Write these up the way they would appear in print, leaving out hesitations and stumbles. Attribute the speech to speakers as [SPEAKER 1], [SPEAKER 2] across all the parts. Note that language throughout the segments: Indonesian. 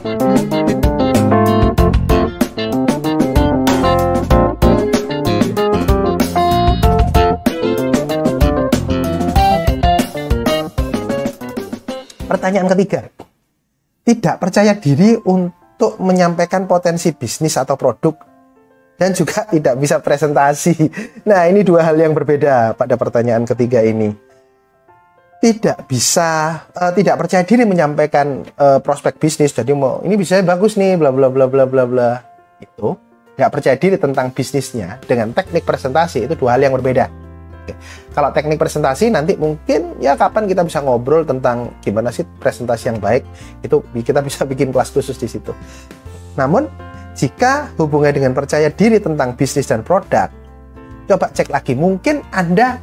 [SPEAKER 1] Pertanyaan ketiga, tidak percaya diri untuk menyampaikan potensi bisnis atau produk dan juga tidak bisa presentasi. Nah, ini dua hal yang berbeda pada pertanyaan ketiga ini. Tidak percaya diri menyampaikan prospek bisnis. Jadi ini bisa bagus nih, bla bla bla bla bla bla. Itu nggak percaya diri tentang bisnisnya dengan teknik presentasi, itu dua hal yang berbeda. Oke. Kalau teknik presentasi nanti mungkin ya kapan kita bisa ngobrol tentang gimana sih presentasi yang baik, itu kita bisa bikin kelas khusus di situ. Namun jika hubungannya dengan percaya diri tentang bisnis dan produk, coba cek lagi, mungkin Anda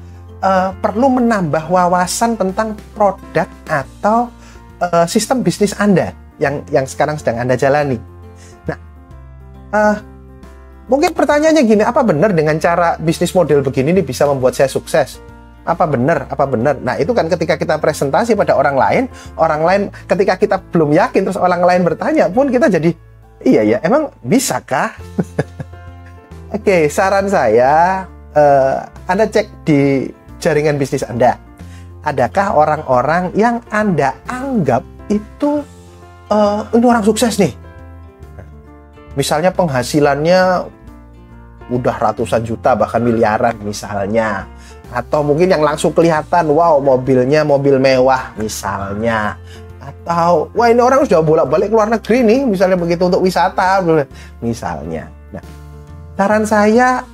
[SPEAKER 1] perlu menambah wawasan tentang produk atau sistem bisnis Anda yang sekarang sedang Anda jalani. Nah, mungkin pertanyaannya gini, apa benar dengan cara bisnis model begini nih bisa membuat saya sukses? Apa benar? Apa benar? Nah, itu kan ketika kita presentasi pada orang lain ketika kita belum yakin terus orang lain bertanya pun kita jadi, iya ya, emang bisakah? Oke, saran saya, Anda cek di jaringan bisnis Anda. Adakah orang-orang yang Anda anggap itu ini orang sukses nih? Misalnya penghasilannya udah ratusan juta bahkan miliaran misalnya, atau mungkin yang langsung kelihatan, wow, mobilnya mobil mewah misalnya, atau wah ini orang sudah bolak-balik ke luar negeri nih misalnya begitu untuk wisata misalnya. Nah, saran saya,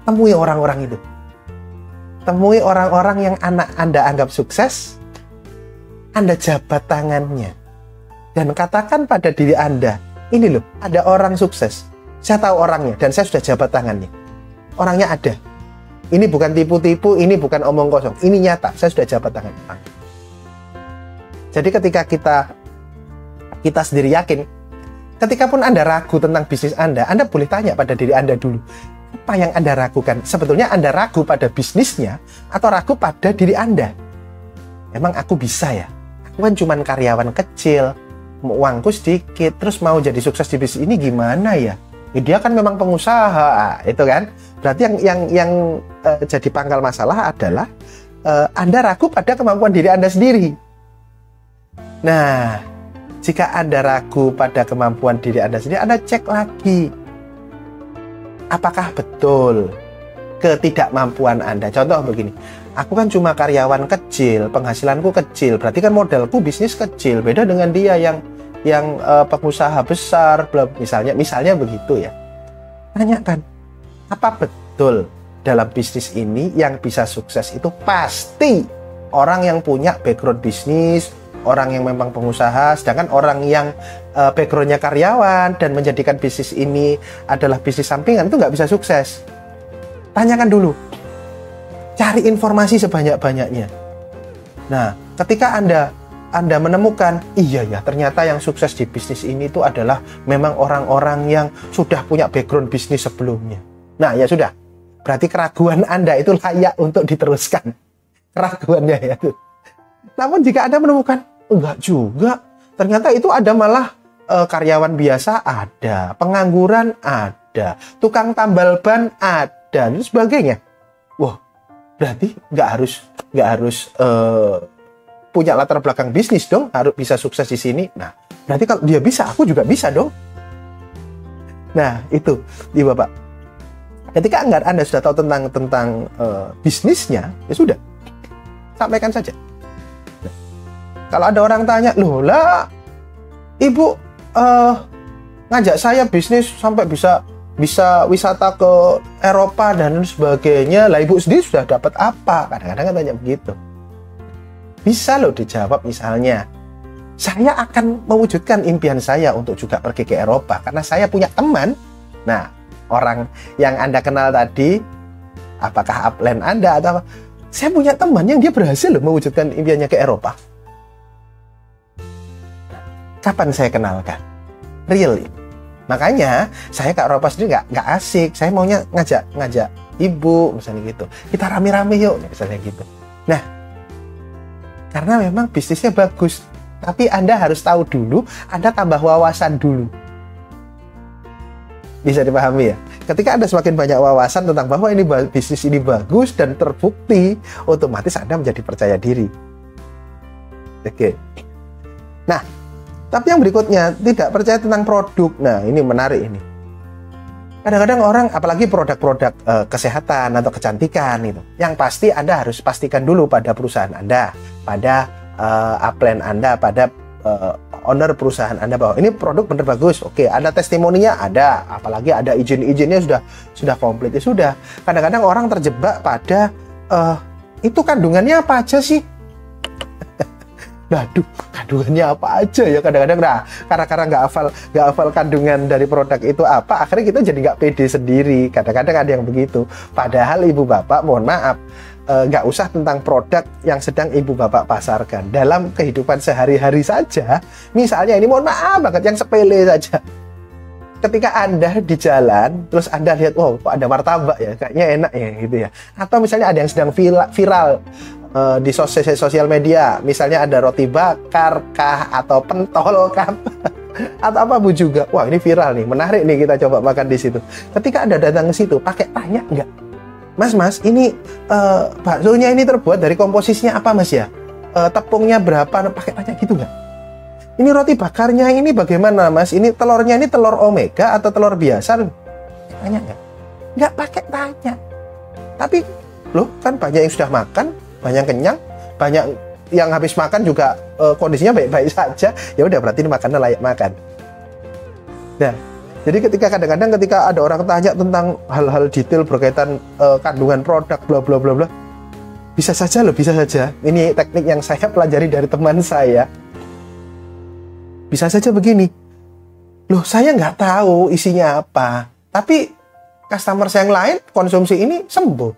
[SPEAKER 1] temui orang-orang itu, temui orang-orang yang Anda anggap sukses, Anda jabat tangannya dan katakan pada diri Anda, ini loh, ada orang sukses. Saya tahu orangnya dan saya sudah jabat tangannya. Orangnya ada. Ini bukan tipu-tipu, ini bukan omong kosong. Ini nyata, saya sudah jabat tangan. Jadi ketika kita sendiri yakin, ketika pun Anda ragu tentang bisnis Anda boleh tanya pada diri Anda dulu. Apa yang Anda ragukan? Sebetulnya Anda ragu pada bisnisnya atau ragu pada diri Anda? Emang aku bisa ya? Aku kan cuma karyawan kecil, uangku sedikit, terus mau jadi sukses di bisnis ini gimana ya? Dia kan memang pengusaha, itu kan. Berarti yang jadi pangkal masalah adalah Anda ragu pada kemampuan diri Anda sendiri. Nah, jika Anda ragu pada kemampuan diri Anda sendiri, Anda cek lagi, apakah betul ketidakmampuan Anda. Contoh begini, aku kan cuma karyawan kecil, penghasilanku kecil, berarti kan modalku bisnis kecil, beda dengan dia yang pengusaha besar, misalnya begitu ya. Tanyakan, apa betul dalam bisnis ini yang bisa sukses itu pasti orang yang punya background bisnis, orang yang memang pengusaha, sedangkan orang yang backgroundnya karyawan dan menjadikan bisnis ini adalah bisnis sampingan itu nggak bisa sukses. Tanyakan dulu, cari informasi sebanyak-banyaknya. Nah, ketika Anda menemukan, iya ya, ternyata yang sukses di bisnis ini itu adalah memang orang-orang yang sudah punya background bisnis sebelumnya. Nah, ya sudah. Berarti keraguan Anda itu layak untuk diteruskan. Keraguannya ya. Namun jika Anda menemukan, enggak juga. Ternyata itu ada malah karyawan biasa ada, pengangguran ada, tukang tambal ban ada, dan sebagainya. Wah, berarti nggak harus punya latar belakang bisnis dong, harus bisa sukses di sini. Nah, berarti kalau dia bisa, aku juga bisa dong. Nah, itu, Ibu Bapak. Ketika Anda sudah tahu tentang bisnisnya, ya sudah, sampaikan saja. Nah, kalau ada orang tanya, loh lah, Ibu ngajak saya bisnis sampai bisa wisata ke Eropa dan sebagainya, lah Ibu sendiri sudah dapat apa? Kadang-kadang kan tanya begitu. Bisa loh dijawab, misalnya, saya akan mewujudkan impian saya untuk juga pergi ke Eropa karena saya punya teman. Nah, orang yang Anda kenal tadi, apakah upline Anda atau apa, saya punya teman yang dia berhasil loh mewujudkan impiannya ke Eropa. Kapan saya kenalkan? Really. Makanya saya ke Eropa sendiri nggak asik. Saya maunya ngajak Ibu misalnya gitu. Kita rame-rame yuk misalnya gitu. Nah, karena memang bisnisnya bagus. Tapi Anda harus tahu dulu, Anda tambah wawasan dulu. Bisa dipahami ya? Ketika Anda semakin banyak wawasan tentang bahwa ini bisnis ini bagus dan terbukti, otomatis Anda menjadi percaya diri. Oke. Nah, tapi yang berikutnya, tidak percaya tentang produk. Nah, ini menarik ini. Kadang-kadang orang, apalagi produk-produk kesehatan atau kecantikan itu, yang pasti Anda harus pastikan dulu pada perusahaan Anda, pada upline Anda, pada owner perusahaan Anda bahwa ini produk benar bagus. Oke, ada testimoninya, ada, apalagi ada izin-izinnya sudah komplit. Ya sudah. Kadang-kadang orang terjebak pada itu kandungannya apa aja sih? Aduh, kandungannya apa aja ya kadang-kadang. Nah, karena nggak hafal kandungan dari produk itu apa, akhirnya kita jadi nggak pede sendiri. Kadang-kadang ada yang begitu. Padahal ibu bapak, mohon maaf, nggak usah tentang produk yang sedang ibu bapak pasarkan. Dalam kehidupan sehari-hari saja, misalnya ini mohon maaf banget, yang sepele saja. Ketika Anda di jalan, terus Anda lihat, wow, kok ada martabak ya, kayaknya enak ya gitu ya. Atau misalnya ada yang sedang viral di sosial media, misalnya ada roti bakar kah, atau pentol kah, atau apa pun juga. Wah, ini viral nih, menarik nih, kita coba makan di situ. Ketika Anda datang ke situ, pakai tanya nggak? Mas, ini baksonya ini terbuat dari komposisinya apa mas ya? Tepungnya berapa? Pakai tanya gitu nggak? Ini roti bakarnya ini bagaimana mas? Ini telurnya ini telur omega atau telur biasa? Tanya nggak? Nggak pakai tanya. Tapi loh, kan banyak yang sudah makan, banyak kenyang, banyak yang habis makan juga kondisinya baik-baik saja. Ya udah, berarti ini makannya layak makan. Nah, jadi kadang-kadang ketika ada orang tanya tentang hal-hal detail berkaitan kandungan produk bla bla bla bla, bisa saja loh, bisa saja. Ini teknik yang saya pelajari dari teman saya. Bisa saja begini, loh saya nggak tahu isinya apa, tapi customer saya yang lain konsumsi ini sembuh.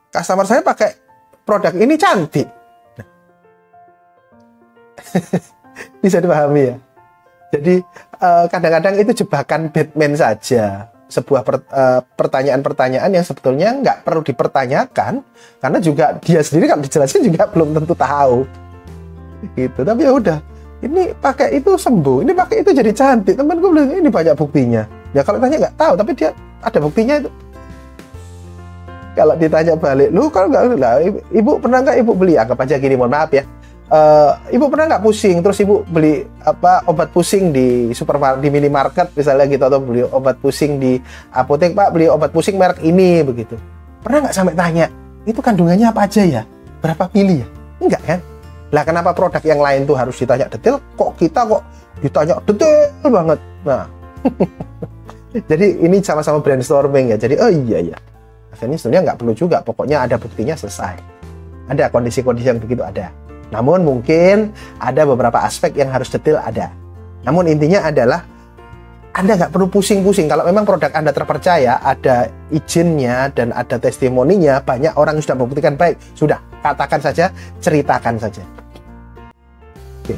[SPEAKER 1] Customer saya pakai produk ini cantik. Bisa dipahami ya? Jadi kadang-kadang itu jebakan Batman saja. Sebuah pertanyaan-pertanyaan yang sebetulnya nggak perlu dipertanyakan, karena juga dia sendiri kalau dijelasin juga belum tentu tahu. Gitu. Tapi ya udah, ini pakai itu sembuh, ini pakai itu jadi cantik. Temanku bilang ini banyak buktinya. Ya kalau tanya nggak tahu, tapi dia ada buktinya itu. Kalau ditanya balik, lu kalau nggak, lah, ibu pernah nggak ibu beli? Anggap aja gini, mohon maaf ya. Ibu pernah nggak pusing, terus ibu beli obat pusing di supermarket, di minimarket misalnya gitu, atau beli obat pusing di apotek, Pak beli obat pusing merek ini begitu. Pernah nggak sampai tanya itu kandungannya apa aja ya, berapa mili ya? Enggak kan? Lah kenapa produk yang lain tuh harus ditanya detail, kok kita kok ditanya detail banget? Nah, jadi ini sama-sama brainstorming ya. Jadi oh iya ya, akhirnya sebenarnya nggak perlu juga, pokoknya ada buktinya selesai. Ada kondisi-kondisi yang begitu ada. Namun mungkin ada beberapa aspek yang harus detail ada. Namun intinya adalah Anda nggak perlu pusing-pusing. Kalau memang produk Anda terpercaya, ada izinnya dan ada testimoninya, banyak orang yang sudah membuktikan baik, sudah, katakan saja, ceritakan saja. Oke.